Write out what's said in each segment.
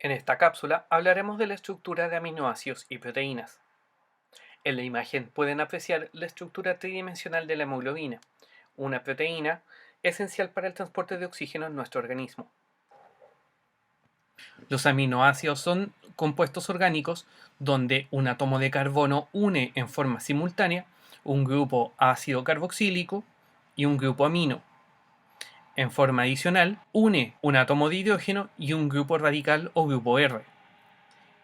En esta cápsula hablaremos de la estructura de aminoácidos y proteínas. En la imagen pueden apreciar la estructura tridimensional de la hemoglobina, una proteína esencial para el transporte de oxígeno en nuestro organismo. Los aminoácidos son compuestos orgánicos donde un átomo de carbono une en forma simultánea un grupo ácido carboxílico y un grupo amino. En forma adicional, une un átomo de hidrógeno y un grupo radical o grupo R.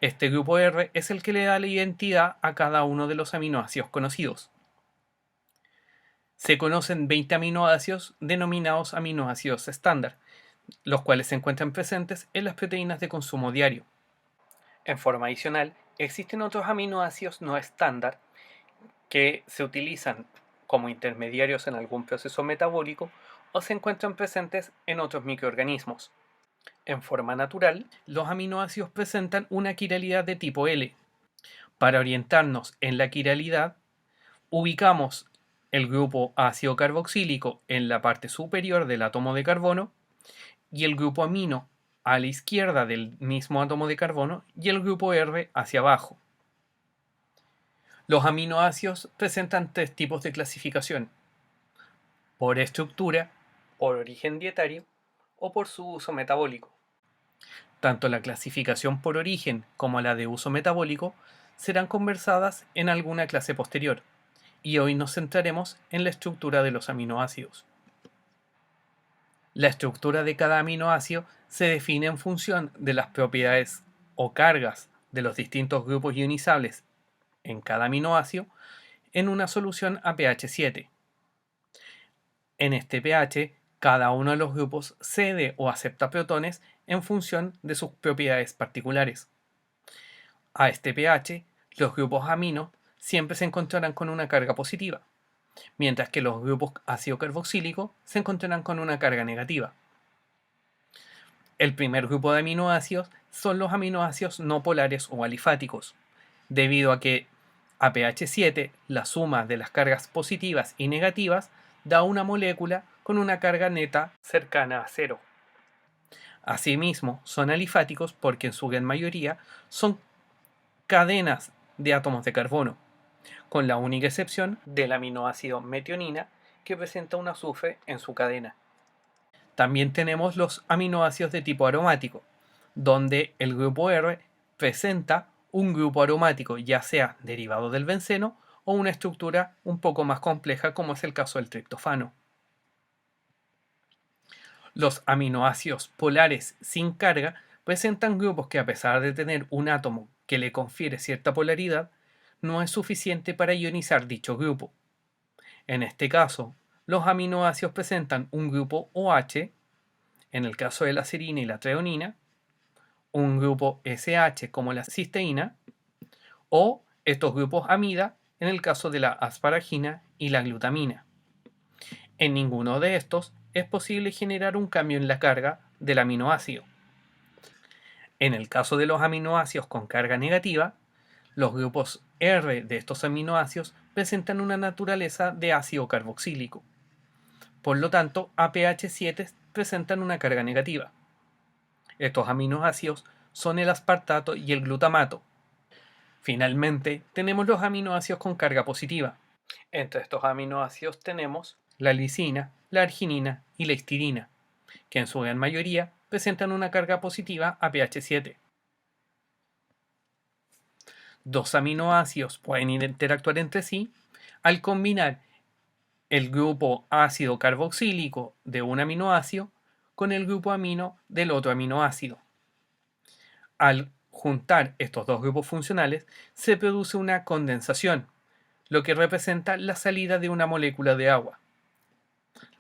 Este grupo R es el que le da la identidad a cada uno de los aminoácidos conocidos. Se conocen 20 aminoácidos denominados aminoácidos estándar, los cuales se encuentran presentes en las proteínas de consumo diario. En forma adicional, existen otros aminoácidos no estándar que se utilizan como intermediarios en algún proceso metabólico o se encuentran presentes en otros microorganismos. En forma natural, los aminoácidos presentan una quiralidad de tipo L. Para orientarnos en la quiralidad, ubicamos el grupo ácido carboxílico en la parte superior del átomo de carbono y el grupo amino a la izquierda del mismo átomo de carbono y el grupo R hacia abajo. Los aminoácidos presentan tres tipos de clasificación: por estructura, por origen dietario o por su uso metabólico. Tanto la clasificación por origen como la de uso metabólico serán conversadas en alguna clase posterior, y hoy nos centraremos en la estructura de los aminoácidos. La estructura de cada aminoácido se define en función de las propiedades o cargas de los distintos grupos ionizables en cada aminoácido en una solución a pH 7. En este pH, cada uno de los grupos cede o acepta protones en función de sus propiedades particulares. A este pH, los grupos amino siempre se encontrarán con una carga positiva, mientras que los grupos ácido carboxílico se encontrarán con una carga negativa. El primer grupo de aminoácidos son los aminoácidos no polares o alifáticos, debido a que a pH 7 la suma de las cargas positivas y negativas da una molécula con una carga neta cercana a cero. Asimismo, son alifáticos porque en su gran mayoría son cadenas de átomos de carbono, con la única excepción del aminoácido metionina, que presenta un azufre en su cadena. También tenemos los aminoácidos de tipo aromático, donde el grupo R presenta un grupo aromático, ya sea derivado del benceno o una estructura un poco más compleja, como es el caso del triptofano. Los aminoácidos polares sin carga presentan grupos que, a pesar de tener un átomo que le confiere cierta polaridad, no es suficiente para ionizar dicho grupo. En este caso, los aminoácidos presentan un grupo OH, en el caso de la serina y la treonina, un grupo SH como la cisteína, o estos grupos amida en el caso de la asparagina y la glutamina. En ninguno de estos es posible generar un cambio en la carga del aminoácido. En el caso de los aminoácidos con carga negativa, los grupos R de estos aminoácidos presentan una naturaleza de ácido carboxílico. Por lo tanto, a pH 7 presentan una carga negativa. Estos aminoácidos son el aspartato y el glutamato. Finalmente, tenemos los aminoácidos con carga positiva. Entre estos aminoácidos tenemos la lisina, la arginina y la histidina, que en su gran mayoría presentan una carga positiva a pH 7. Dos aminoácidos pueden interactuar entre sí al combinar el grupo ácido carboxílico de un aminoácido con el grupo amino del otro aminoácido. Al juntar estos dos grupos funcionales se produce una condensación, lo que representa la salida de una molécula de agua.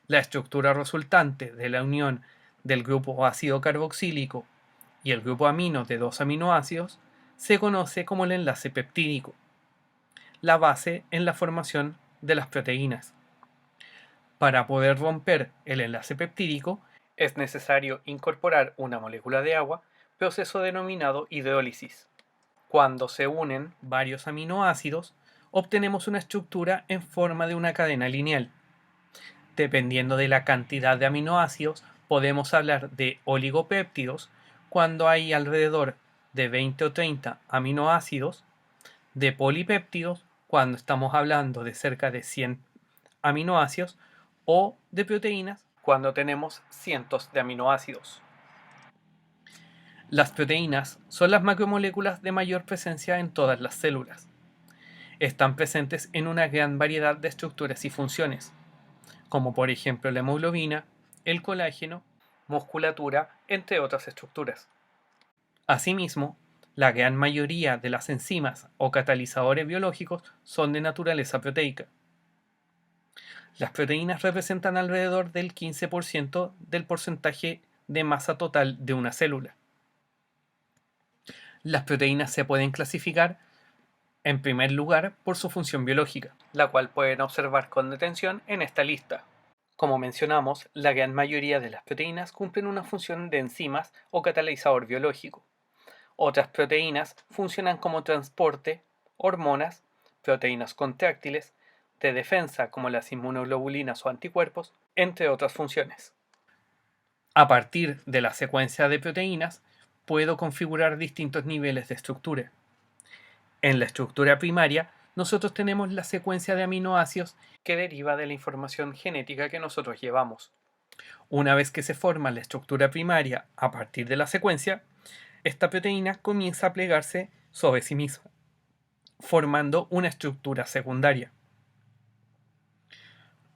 La estructura resultante de la unión del grupo ácido carboxílico y el grupo amino de dos aminoácidos se conoce como el enlace peptídico, la base en la formación de las proteínas. Para poder romper el enlace peptídico es necesario incorporar una molécula de agua, proceso denominado hidrólisis. Cuando se unen varios aminoácidos, obtenemos una estructura en forma de una cadena lineal. Dependiendo de la cantidad de aminoácidos, podemos hablar de oligopéptidos cuando hay alrededor de 20 o 30 aminoácidos, de polipéptidos cuando estamos hablando de cerca de 100 aminoácidos, o de proteínas cuando tenemos cientos de aminoácidos. Las proteínas son las macromoléculas de mayor presencia en todas las células. Están presentes en una gran variedad de estructuras y funciones, como por ejemplo la hemoglobina, el colágeno, musculatura, entre otras estructuras. Asimismo, la gran mayoría de las enzimas o catalizadores biológicos son de naturaleza proteica. Las proteínas representan alrededor del 15% del porcentaje de masa total de una célula. Las proteínas se pueden clasificar, en primer lugar, por su función biológica, la cual pueden observar con detención en esta lista. Como mencionamos, la gran mayoría de las proteínas cumplen una función de enzimas o catalizador biológico. Otras proteínas funcionan como transporte, hormonas, proteínas contráctiles, de defensa como las inmunoglobulinas o anticuerpos, entre otras funciones. A partir de la secuencia de proteínas, puedo configurar distintos niveles de estructura. En la estructura primaria, nosotros tenemos la secuencia de aminoácidos que deriva de la información genética que nosotros llevamos. Una vez que se forma la estructura primaria a partir de la secuencia, esta proteína comienza a plegarse sobre sí misma, formando una estructura secundaria.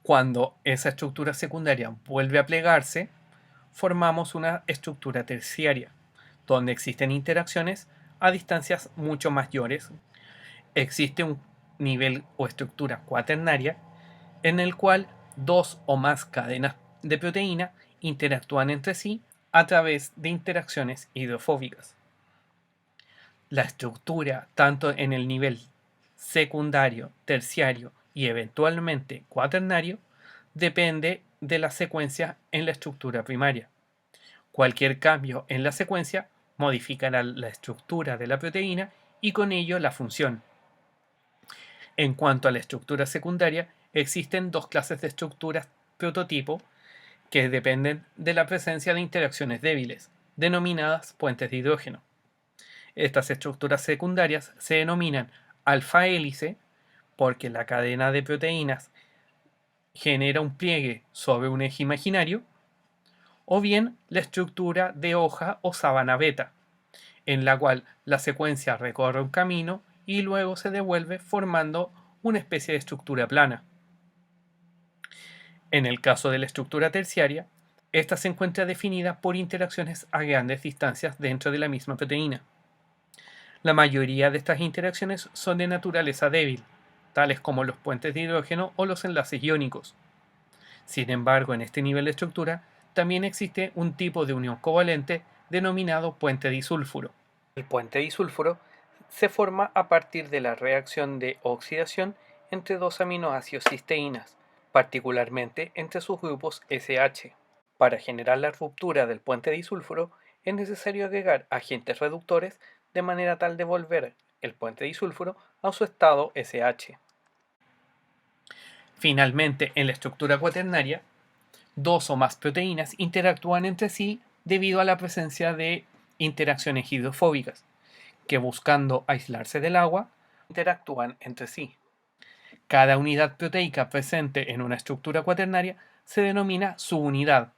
Cuando esa estructura secundaria vuelve a plegarse, formamos una estructura terciaria, donde existen interacciones a distancias mucho mayores. Existe un nivel o estructura cuaternaria en el cual dos o más cadenas de proteína interactúan entre sí a través de interacciones hidrofóbicas. La estructura, tanto en el nivel secundario, terciario y eventualmente cuaternario, depende de la secuencia en la estructura primaria. Cualquier cambio en la secuencia modificará la estructura de la proteína y con ello la función. En cuanto a la estructura secundaria, existen dos clases de estructuras prototipo que dependen de la presencia de interacciones débiles, denominadas puentes de hidrógeno. Estas estructuras secundarias se denominan alfa-hélice porque la cadena de proteínas genera un pliegue sobre un eje imaginario, o bien la estructura de hoja o sábana beta, en la cual la secuencia recorre un camino y luego se devuelve formando una especie de estructura plana. En el caso de la estructura terciaria, esta se encuentra definida por interacciones a grandes distancias dentro de la misma proteína. La mayoría de estas interacciones son de naturaleza débil, tales como los puentes de hidrógeno o los enlaces iónicos. Sin embargo, en este nivel de estructura también existe un tipo de unión covalente denominado puente disulfuro. El puente disulfuro se forma a partir de la reacción de oxidación entre dos aminoácidos cisteínas, particularmente entre sus grupos SH. Para generar la ruptura del puente disulfuro es necesario agregar agentes reductores de manera tal de volver el puente disulfuro a su estado SH. Finalmente, en la estructura cuaternaria, dos o más proteínas interactúan entre sí debido a la presencia de interacciones hidrofóbicas, que buscando aislarse del agua, interactúan entre sí. Cada unidad proteica presente en una estructura cuaternaria se denomina subunidad.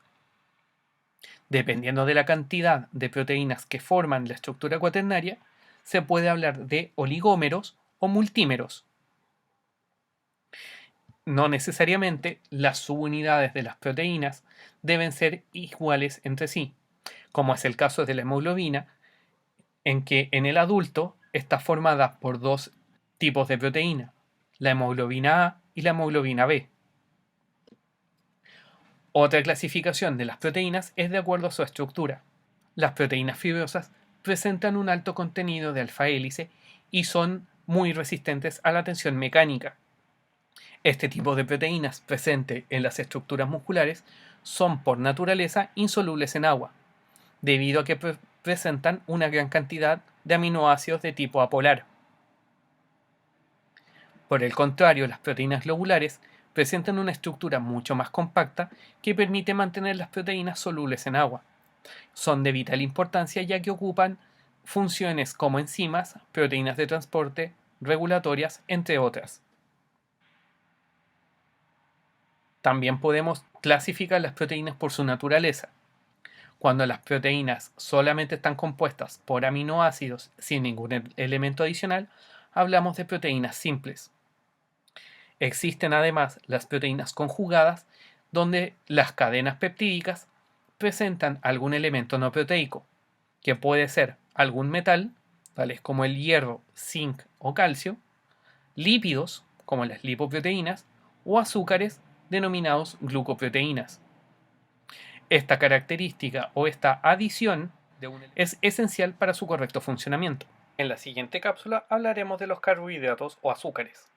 Dependiendo de la cantidad de proteínas que forman la estructura cuaternaria, se puede hablar de oligómeros o multímeros. No necesariamente las subunidades de las proteínas deben ser iguales entre sí, como es el caso de la hemoglobina, en que en el adulto está formada por dos tipos de proteína, la hemoglobina A y la hemoglobina B. Otra clasificación de las proteínas es de acuerdo a su estructura. Las proteínas fibrosas presentan un alto contenido de alfa-hélice y son muy resistentes a la tensión mecánica. Este tipo de proteínas presentes en las estructuras musculares son por naturaleza insolubles en agua, debido a que presentan una gran cantidad de aminoácidos de tipo apolar. Por el contrario, las proteínas globulares presentan una estructura mucho más compacta que permite mantener las proteínas solubles en agua. Son de vital importancia ya que ocupan funciones como enzimas, proteínas de transporte, regulatorias, entre otras. También podemos clasificar las proteínas por su naturaleza. Cuando las proteínas solamente están compuestas por aminoácidos sin ningún elemento adicional, hablamos de proteínas simples. Existen además las proteínas conjugadas, donde las cadenas peptídicas presentan algún elemento no proteico, que puede ser algún metal, tales como el hierro, zinc o calcio, lípidos, como las lipoproteínas, o azúcares, denominados glucoproteínas. Esta característica o esta adición es esencial para su correcto funcionamiento. En la siguiente cápsula hablaremos de los carbohidratos o azúcares.